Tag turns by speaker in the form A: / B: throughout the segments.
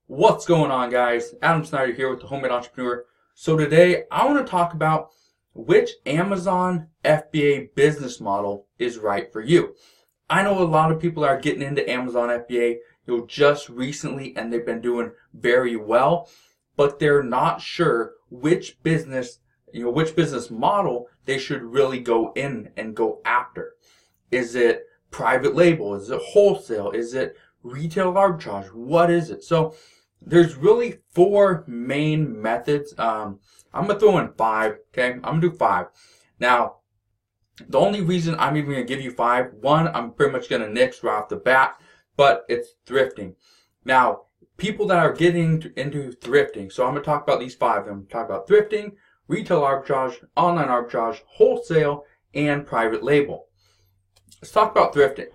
A: What's going on, guys? Adam Snyder here with the Homemade Entrepreneur. So today I want to talk about which Amazon FBA business model is right for you. I know a lot of people are getting into Amazon FBA, just recently, and they've been doing very well, but they're not sure which business model they should really go in and go after. Is it private label? Is it wholesale? Is it retail arbitrage? What is it? So there's really four main methods. I'm going to throw in five, okay? I'm going to do five. Now, the only reason I'm even going to give you five, one, I'm pretty much going to nix right off the bat, but it's thrifting. Now, people that are getting into thrifting, so I'm going to talk about these five. I'm going to talk about thrifting, retail arbitrage, online arbitrage, wholesale, and private label. Let's talk about thrifting.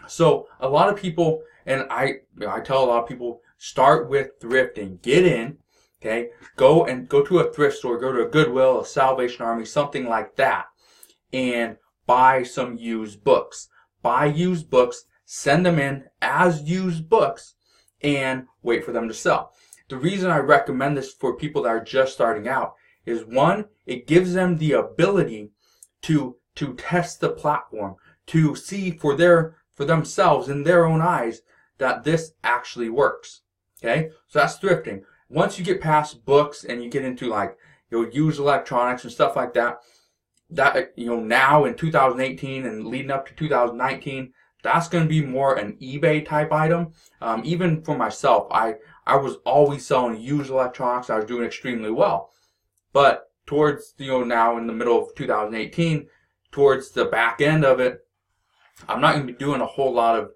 A: So a lot of people, and I tell a lot of people, start with thrifting. Get in, okay? Go to a thrift store, go to a Goodwill, a Salvation Army, something like that, and buy some used books. Buy used books, send them in as used books, and wait for them to sell. The reason I recommend this for people that are just starting out is, one, it gives them the ability to test the platform, to see for themselves in their own eyes that this actually works. Okay, so that's thrifting. Once you get past books and you get into used electronics and stuff like that, now in 2018 and leading up to 2019, that's going to be more an eBay type item. Even for myself, I was always selling used electronics. I was doing extremely well, but towards now in the middle of 2018, towards the back end of it, I'm not going to be doing a whole lot of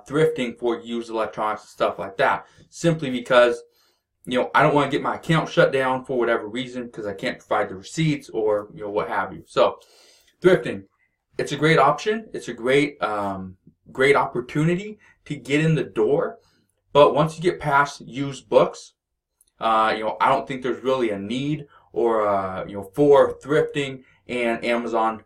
A: thrifting for used electronics and stuff like that, simply because I don't want to get my account shut down for whatever reason because I can't provide the receipts or what have you. So thrifting, it's a great option. It's a great opportunity to get in the door. But once you get past used books, I don't think there's really a need or for thrifting and Amazon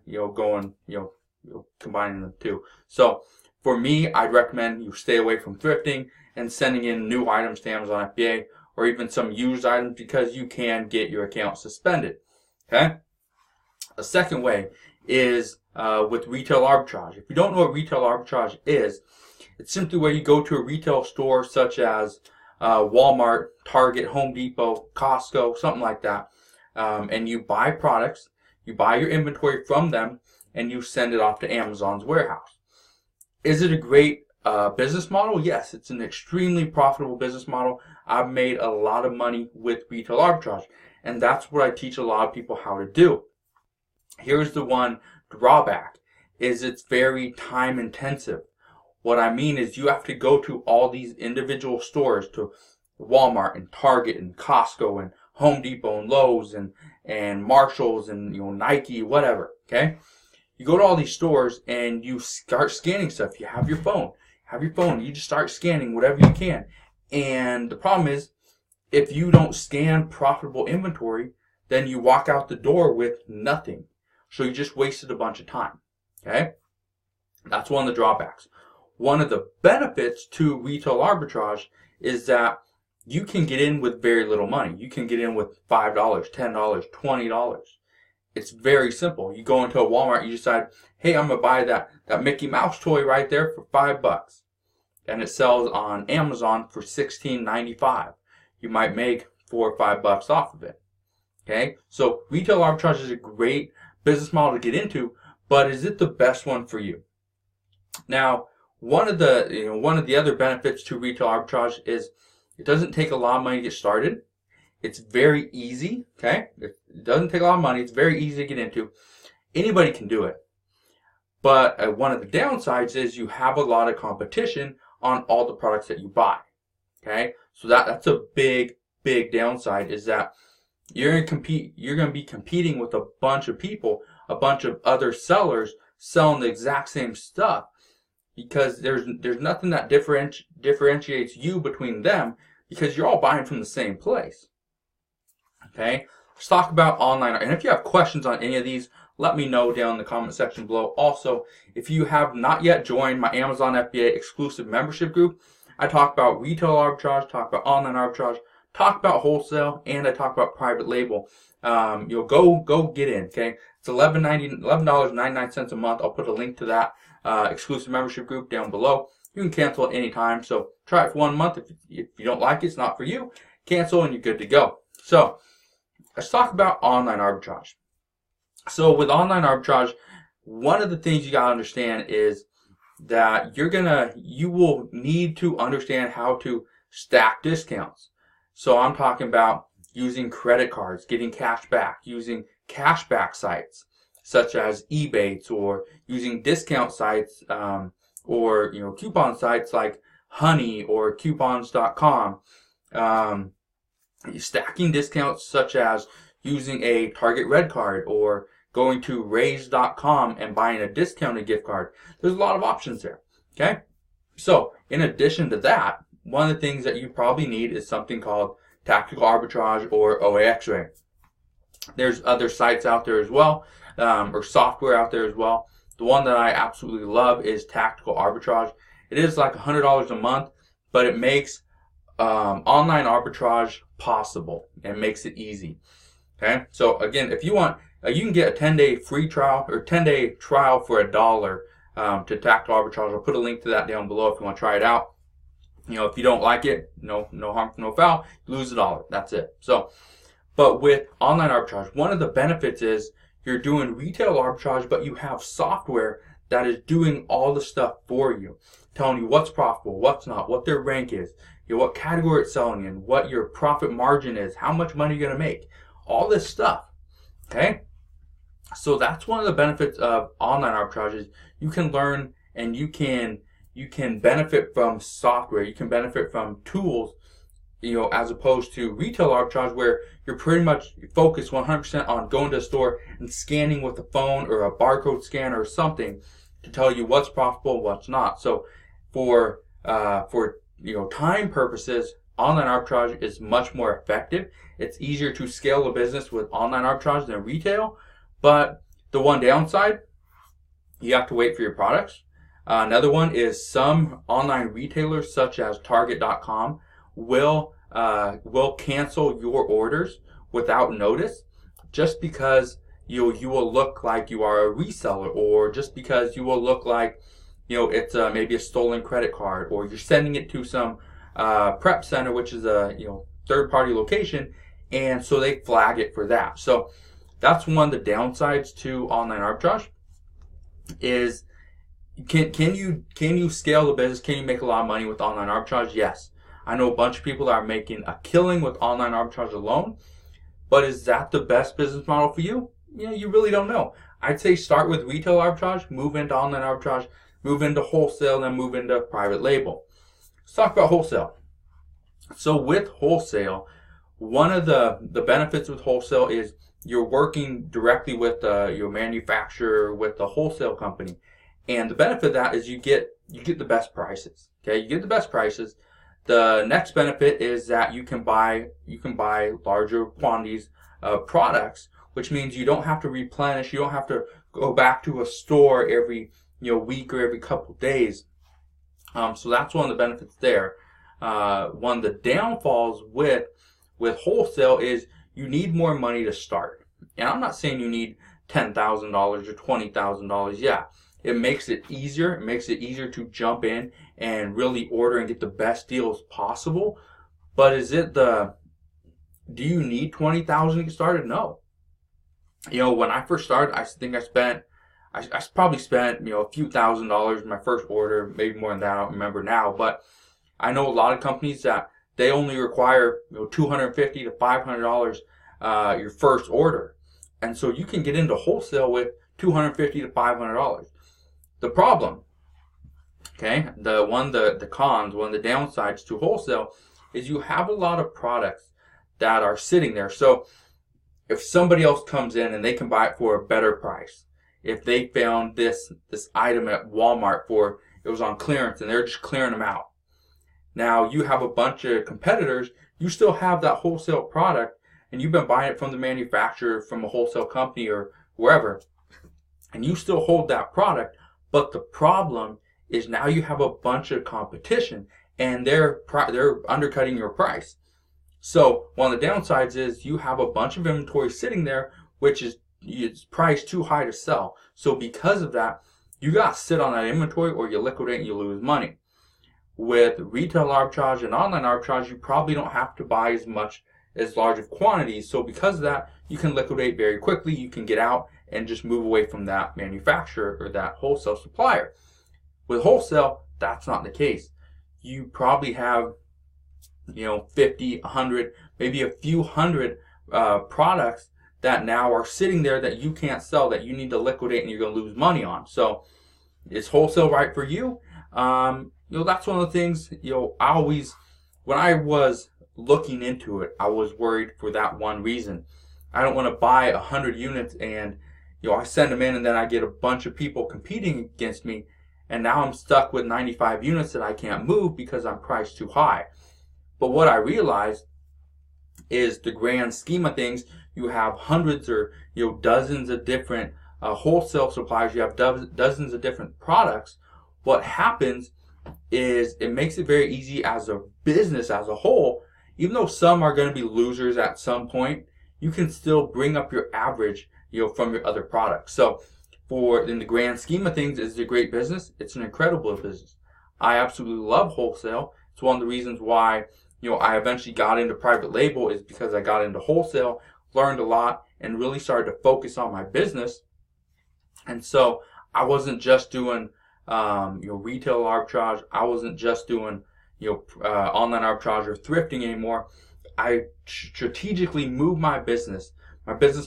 A: combining the two. So for me, I'd recommend you stay away from thrifting and sending in new items to Amazon FBA or even some used items, because you can get your account suspended. Okay? A second way is with retail arbitrage. If you don't know what retail arbitrage is, it's simply where you go to a retail store such as Walmart, Target, Home Depot, Costco, something like that, and you buy products, you buy your inventory from them, and you send it off to Amazon's warehouse. Is it a great business model? Yes, it's an extremely profitable business model. I've made a lot of money with retail arbitrage, and that's what I teach a lot of people how to do. Here's the one drawback, is it's very time intensive. What I mean is you have to go to all these individual stores, to Walmart and Target and Costco and Home Depot and Lowe's and Marshalls and Nike, whatever, okay? You go to all these stores and you start scanning stuff. You have your phone. You just start scanning whatever you can. And the problem is, if you don't scan profitable inventory, then you walk out the door with nothing. So you just wasted a bunch of time. Okay? That's one of the drawbacks. One of the benefits to retail arbitrage is that you can get in with very little money. You can get in with $5, $10, $20. It's very simple. You go into a Walmart, you decide, hey, I'm going to buy that Mickey Mouse toy right there for $5. And it sells on Amazon for $16.95. You might make $4 or $5 off of it. Okay? So retail arbitrage is a great business model to get into, but is it the best one for you? Now, one of the other benefits to retail arbitrage is it doesn't take a lot of money to get started. It's very easy, okay? It doesn't take a lot of money. It's very easy to get into. Anybody can do it. But one of the downsides is you have a lot of competition on all the products that you buy, okay? So that's a big downside, is that you're going to be competing with a bunch of people, a bunch of other sellers selling the exact same stuff, because there's nothing that differentiates you between them, because you're all buying from the same place. Okay, let's talk about online. And if you have questions on any of these, let me know down in the comment section below. Also, if you have not yet joined my Amazon FBA exclusive membership group, I talk about retail arbitrage, talk about online arbitrage, talk about wholesale, and I talk about private label. You'll go get in, okay? It's $11.99 a month. I'll put a link to that exclusive membership group down below. You can cancel at any time, so try it for 1 month. If you don't like it, it's not for you. Cancel and you're good to go. So let's talk about online arbitrage. So with online arbitrage, one of the things you gotta understand is that you will need to understand how to stack discounts. So I'm talking about using credit cards, getting cash back, using cashback sites such as Ebates, or using discount sites or coupon sites like Honey or coupons.com. Stacking discounts such as using a Target Red card or going to raise.com and buying a discounted gift card. There's a lot of options there. Okay? So in addition to that, one of the things that you probably need is something called Tactical Arbitrage or OAX-ray. There's other sites out there as well, or software out there as well. The one that I absolutely love is Tactical Arbitrage. It is like $100 a month, but it makes online arbitrage possible and makes it easy. Okay, so again, if you want, you can get a 10-day free trial or 10-day trial for $1 to Tactical Arbitrage. I'll put a link to that down below if you want to try it out. If you don't like it, no harm, no foul. You lose $1. That's it. So, but with online arbitrage, one of the benefits is you're doing retail arbitrage, but you have software that is doing all the stuff for you, telling you what's profitable, what's not, what their rank is, what category it's selling in, what your profit margin is, how much money you're going to make, all this stuff. Okay? So that's one of the benefits of online arbitrage is you can learn and you can benefit from software, you can benefit from tools, as opposed to retail arbitrage where you're pretty much focused 100% on going to a store and scanning with a phone or a barcode scanner or something to tell you what's profitable, what's not. So for time purposes, online arbitrage is much more effective. It's easier to scale a business with online arbitrage than retail, but the one downside, you have to wait for your products. Another one is some online retailers such as Target.com will cancel your orders without notice just because you will look like you are a reseller, or just because you will look like it's maybe a stolen credit card, or you're sending it to some prep center, which is a third-party location, and so they flag it for that. So that's one of the downsides to online arbitrage is can you scale the business? Can you make a lot of money with online arbitrage? Yes. I know a bunch of people that are making a killing with online arbitrage alone, but is that the best business model for you? You really don't know. I'd say start with retail arbitrage, move into online arbitrage, move into wholesale, then move into private label. Let's talk about wholesale. So with wholesale, one of the benefits with wholesale is you're working directly with your manufacturer, with the wholesale company. And the benefit of that is you get the best prices. Okay, you get the best prices. The next benefit is that you can buy larger quantities of products, which means you don't have to replenish. You don't have to go back to a store every week or every couple days. So that's one of the benefits there. One of the downfalls with wholesale is you need more money to start. And I'm not saying you need $10,000 or $20,000. Yeah, it makes it easier. It makes it easier to jump in and really order and get the best deals possible. But do you need $20,000 to get started? No. When I first started, I think I probably spent a few $1,000s in my first order, maybe more than that. I don't remember now, but I know a lot of companies that they only require $250 to $500 your first order, and so you can get into wholesale with $250 to $500. The problem, okay, the cons, one of the downsides to wholesale is you have a lot of products that are sitting there. So if somebody else comes in and they can buy it for a better price, if they found this item at Walmart it was on clearance and they're just clearing them out. Now you have a bunch of competitors, you still have that wholesale product and you've been buying it from the manufacturer, from a wholesale company or wherever, and you still hold that product, but the problem is now you have a bunch of competition and they're undercutting your price. So one of the downsides is you have a bunch of inventory sitting there, which is it's priced too high to sell. So because of that, you got to sit on that inventory or you liquidate and you lose money. With retail arbitrage and online arbitrage, you probably don't have to buy as large of quantities. So because of that, you can liquidate very quickly. You can get out and just move away from that manufacturer or that wholesale supplier. With wholesale, that's not the case. You probably have 50, 100, maybe a few hundred products that now are sitting there that you can't sell, that you need to liquidate and you're going to lose money on. So is wholesale right for you? That's one of the things, I always, when I was looking into it, I was worried for that one reason. I don't want to buy 100 units and, I send them in and then I get a bunch of people competing against me and now I'm stuck with 95 units that I can't move because I'm priced too high. But what I realized is the grand scheme of things, you have hundreds or dozens of different wholesale suppliers, you have dozens of different products. What happens is it makes it very easy as a business as a whole. Even though some are going to be losers at some point, you can still bring up your average from your other products. So in the grand scheme of things, it's a great business. It's an incredible business. I absolutely love wholesale. It's one of the reasons why I eventually got into private label, is because I got into wholesale, learned a lot, and really started to focus on my business. And so I wasn't just doing retail arbitrage. I wasn't just doing online arbitrage or thrifting anymore. I strategically moved my business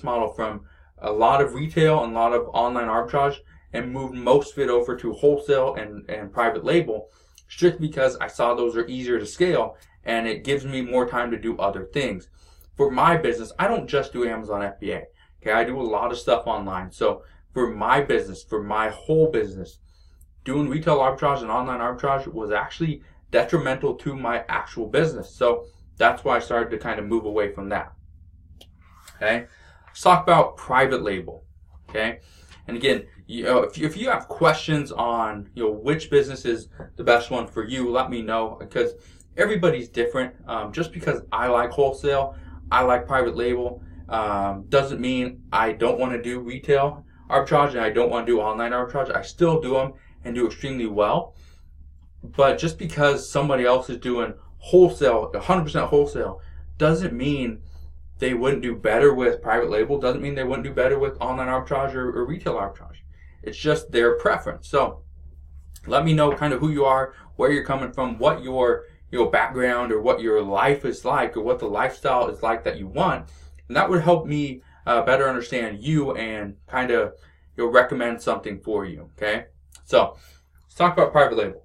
A: model from a lot of retail and a lot of online arbitrage and moved most of it over to wholesale and private label, strictly because I saw those are easier to scale and it gives me more time to do other things. For my business, I don't just do Amazon FBA. Okay, I do a lot of stuff online. So for my business, for my whole business, doing retail arbitrage and online arbitrage was actually detrimental to my actual business. So that's why I started to kind of move away from that. Okay, let's talk about private label. Okay, and again, if you have questions on which business is the best one for you, let me know, because everybody's different. Just because I like wholesale, I like private label, doesn't mean I don't want to do retail arbitrage and I don't want to do online arbitrage. I still do them and do extremely well. But just because somebody else is doing wholesale, 100% wholesale, doesn't mean they wouldn't do better with private label, doesn't mean they wouldn't do better with online arbitrage or retail arbitrage. It's just their preference. So let me know kind of who you are, where you're coming from, what your background or what your life is like or what the lifestyle is like that you want. And that would help me better understand you and kind of recommend something for you. Okay, so let's talk about private label.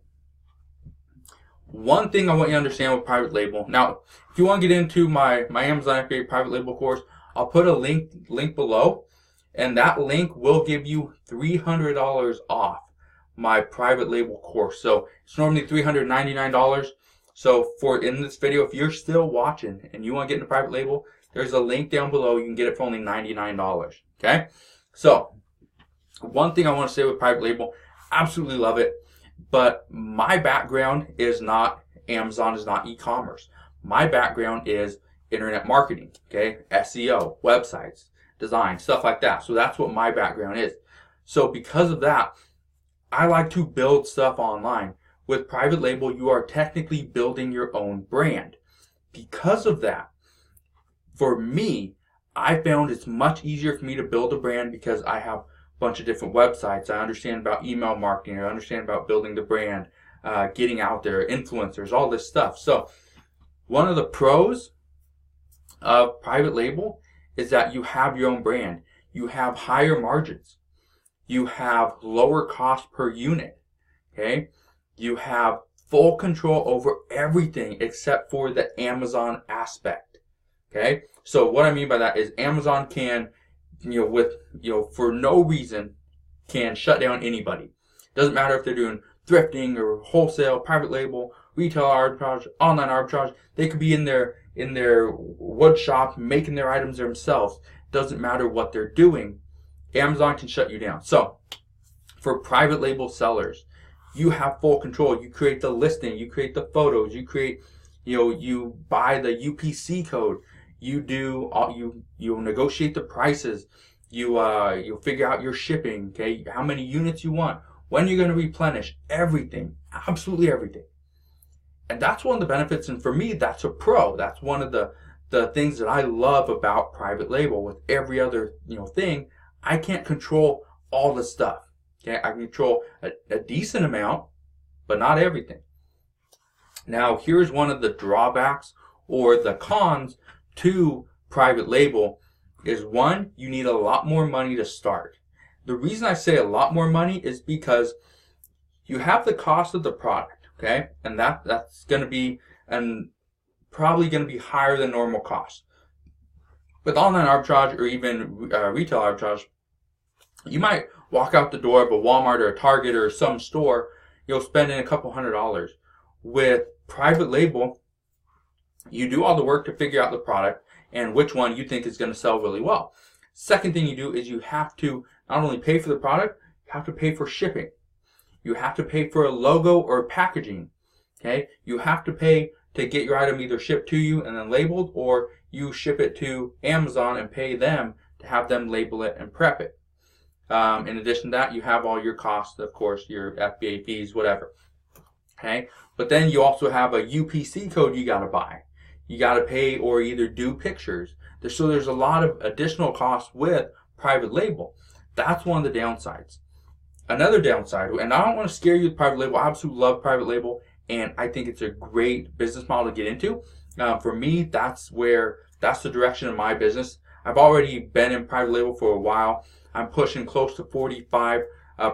A: One thing I want you to understand with private label. Now, if you want to get into my Amazon FBA private label course, I'll put a link below, and that link will give you $300 off my private label course. So it's normally $399. So in this video, if you're still watching and you want to get into private label, there's a link down below. You can get it for only $99. Okay? So one thing I want to say with private label, absolutely love it. But my background is not Amazon, is not e-commerce. My background is internet marketing, okay? SEO, websites, design, stuff like that. So that's what my background is. So because of that, I like to build stuff online. With private label, you are technically building your own brand. Because of that, for me, I found it's much easier for me to build a brand because I have bunch of different websites. I understand about email marketing. I understand about building the brand, getting out there, influencers, all this stuff. So one of the pros of private label is that you have your own brand. You have higher margins. You have lower cost per unit. Okay? You have full control over everything except for the Amazon aspect. Okay? So what I mean by that is Amazon can for no reason can shut down anybody. Doesn't matter if they're doing thrifting or wholesale, private label, retail arbitrage, online arbitrage. They could be in their wood shop making their items themselves. Doesn't matter what they're doing. Amazon can shut you down. So for private label sellers, you have full control. You create the listing, you create the photos, you create, you buy the UPC code, you do all, you negotiate the prices, you'll figure out your shipping, okay, how many units you want, when you're going to replenish, everything, absolutely everything. And that's one of the benefits, and for me, that's a pro. That's one of the things that I love about private label. With every other thing, I can't control all the stuff. Okay, I can control a decent amount, but not everything. Now, here's one of the drawbacks or the cons to private label is, one, you need a lot more money to start. The reason I say a lot more money is because you have the cost of the product, okay? And that's going to be probably going to be higher than normal cost. With online arbitrage or even retail arbitrage, you might walk out the door of a Walmart or a Target or some store, spending a couple $100s. With private label, you do all the work to figure out the product and which one you think is going to sell really well. Second thing you do is you have to not only pay for the product, you have to pay for shipping. You have to pay for a logo or packaging. Okay? You have to pay to get your item either shipped to you and then labeled, or you ship it to Amazon and pay them to have them label it and prep it. In addition to that, you have all your costs, of course, your FBA fees, whatever. Okay? But then you also have a UPC code you got to buy. You got to pay or either do pictures. So there's a lot of additional costs with private label. That's one of the downsides. Another downside, and I don't want to scare you with private label. I absolutely love private label, and I think it's a great business model to get into. For me, that's the direction of my business. I've already been in private label for a while. I'm pushing close to 45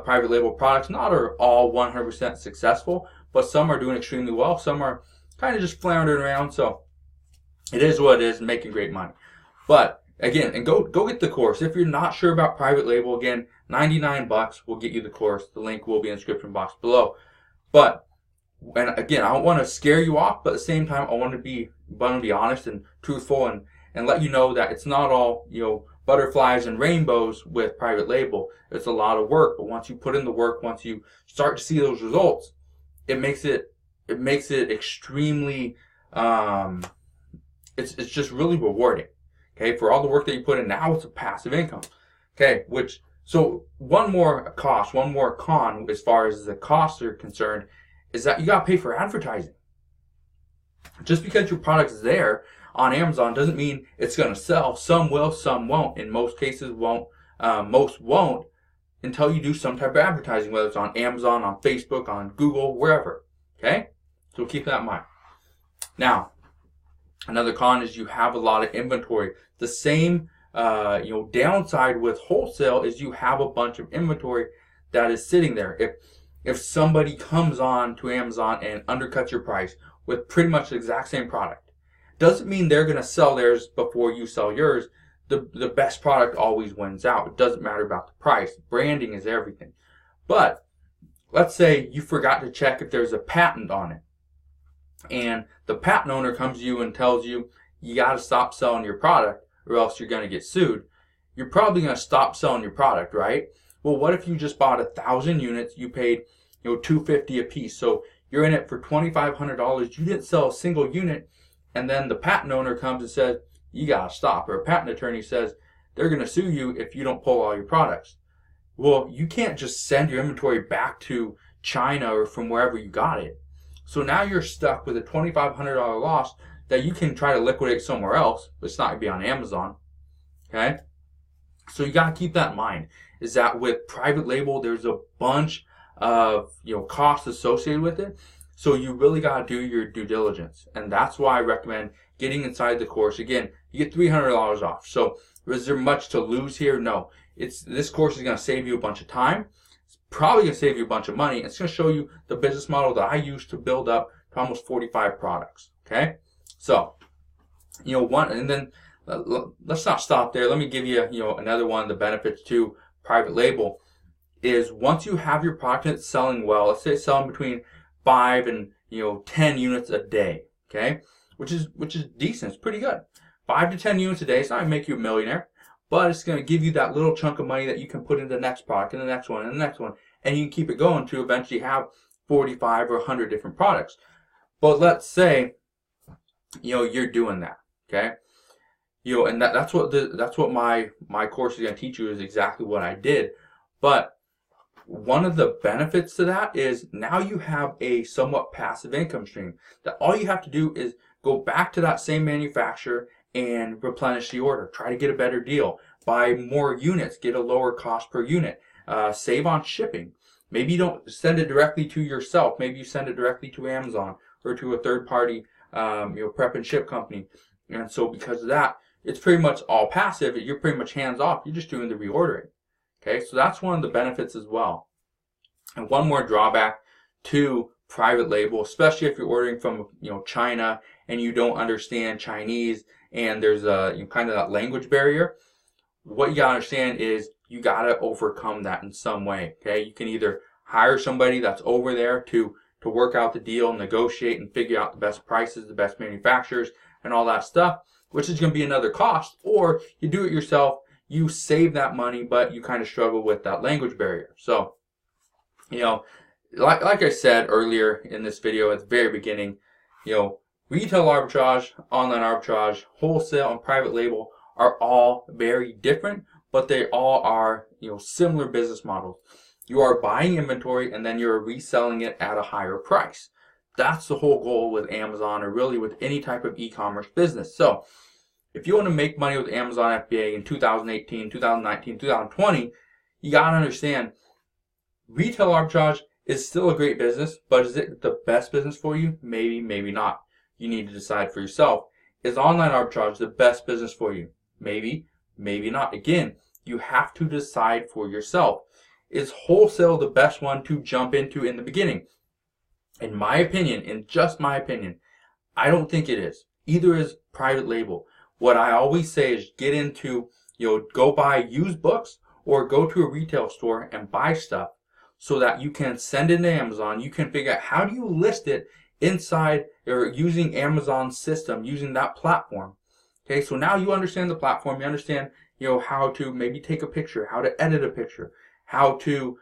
A: private label products. Not are all 100% successful, but some are doing extremely well. Some are kind of just floundering around. So it is what it is, making great money. But again, and go get the course. If you're not sure about private label, again, $99 will get you the course. The link will be in the description box below. But, and again, I don't want to scare you off, but at the same time, I want to be honest and truthful and let you know that it's not all, butterflies and rainbows with private label. It's a lot of work, but once you put in the work, once you start to see those results, it makes it extremely, it's just really rewarding. Okay, for all the work that you put in, now it's a passive income. Okay, so one more con as far as the costs are concerned is that you got to pay for advertising. Just because your product's there on Amazon doesn't mean it's going to sell. Some will, some won't. In most cases, most won't until you do some type of advertising, whether it's on Amazon, on Facebook, on Google, wherever. Okay, so keep that in mind. Now, another con is you have a lot of inventory. The same downside with wholesale is you have a bunch of inventory that is sitting there. If somebody comes on to Amazon and undercuts your price with pretty much the exact same product, doesn't mean they're going to sell theirs before you sell yours. The best product always wins out. It doesn't matter about the price. Branding is everything. But let's say you forgot to check if there's a patent on it, and the patent owner comes to you and tells you you got to stop selling your product or else you're going to get sued. You're probably going to stop selling your product, right? Well, what if you just bought 1,000 units, you paid $250 a piece, so you're in it for $2,500, you didn't sell a single unit, and then the patent owner comes and says you got to stop, or a patent attorney says they're going to sue you if you don't pull all your products. Well, you can't just send your inventory back to China or from wherever you got it. So now you're stuck with a $2,500 loss that you can try to liquidate somewhere else, but it's not going to be on Amazon. Okay? So you got to keep that in mind, is that with private label, there's a bunch of costs associated with it. So you really got to do your due diligence. And that's why I recommend getting inside the course. Again, you get $300 off. So is there much to lose here? No. This course is going to save you a bunch of time. It's probably going to save you a bunch of money. It's going to show you the business model that I used to build up to almost 45 products. Okay? So, and then let's not stop there. Let me give you, another one of the benefits to private label is once you have your product and it's selling well, let's say it's selling between 5 and 10 units a day, okay? Which is decent. It's pretty good. 5 to 10 units a day. It's not going to make you a millionaire, but it's going to give you that little chunk of money that you can put into the next product and the next one and the next one, and you can keep it going to eventually have 45 or 100 different products. But let's say, you're doing that, okay? And that's what my course is going to teach you, is exactly what I did. But one of the benefits to that is now you have a somewhat passive income stream, that all you have to do is go back to that same manufacturer and replenish the order. Try to get a better deal. Buy more units, get a lower cost per unit. Save on shipping. Maybe you don't send it directly to yourself. Maybe you send it directly to Amazon or to a third party prep and ship company. And so because of that, it's pretty much all passive. You're pretty much hands off. You're just doing the reordering. Okay, so that's one of the benefits as well. And one more drawback to private label, especially if you're ordering from China and you don't understand Chinese and there's a kind of that language barrier. What you gotta understand is you gotta overcome that in some way. Okay, you can either hire somebody that's over there to work out the deal, negotiate, and figure out the best prices, the best manufacturers, and all that stuff, which is going to be another cost, or you do it yourself. You save that money, but you kind of struggle with that language barrier. So, like I said earlier in this video at the very beginning, retail arbitrage, online arbitrage, wholesale, and private label are all very different, but they all are, similar business models. You are buying inventory and then you're reselling it at a higher price. That's the whole goal with Amazon, or really with any type of e-commerce business. So if you want to make money with Amazon FBA in 2018, 2019, 2020, you got to understand retail arbitrage is still a great business, but is it the best business for you? Maybe, maybe not. You need to decide for yourself. Is online arbitrage the best business for you? Maybe, maybe not. Again, you have to decide for yourself. Is wholesale the best one to jump into in the beginning? In my opinion, in just my opinion, I don't think it is. Either is private label. What I always say is get into, go buy used books or go to a retail store and buy stuff so that you can send it to Amazon. You can figure out how do you list it inside or using Amazon's system, using that platform. Okay, so now you understand the platform. You understand, how to maybe take a picture, how to edit a picture, how to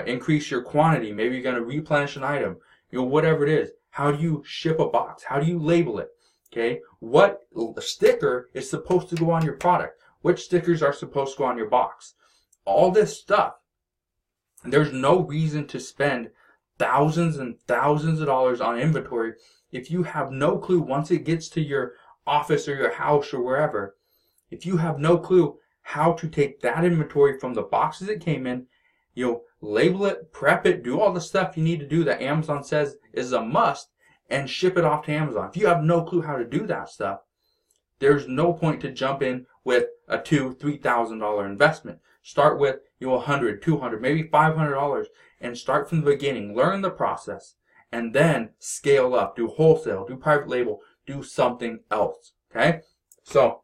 A: increase your quantity. Maybe you're going to replenish an item, whatever it is. How do you ship a box? How do you label it? Okay, what sticker is supposed to go on your product? Which stickers are supposed to go on your box? All this stuff. There's no reason to spend thousands and thousands of dollars on inventory if you have no clue once it gets to your office or your house or wherever. If you have no clue how to take that inventory from the boxes it came in, label it, prep it, do all the stuff you need to do that Amazon says is a must, and ship it off to Amazon. If you have no clue how to do that stuff, there's no point to jump in with a $2,000, $3,000 investment. Start with $100, $200, maybe $500, and start from the beginning. Learn the process, and then scale up. Do wholesale, do private label, do something else. Okay, so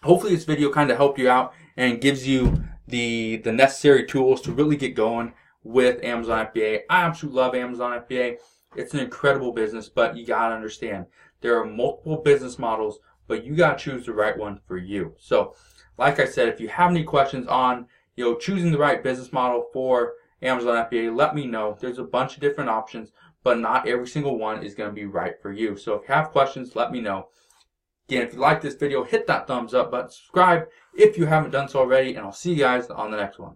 A: hopefully this video kind of helped you out and gives you the necessary tools to really get going with Amazon FBA. I absolutely love Amazon FBA. It's an incredible business, but you got to understand there are multiple business models, but you got to choose the right one for you. So like I said, if you have any questions on choosing the right business model for Amazon FBA, let me know. There's a bunch of different options, but not every single one is going to be right for you. So if you have questions, let me know. Again, if you like this video, hit that thumbs up button, subscribe if you haven't done so already, and I'll see you guys on the next one.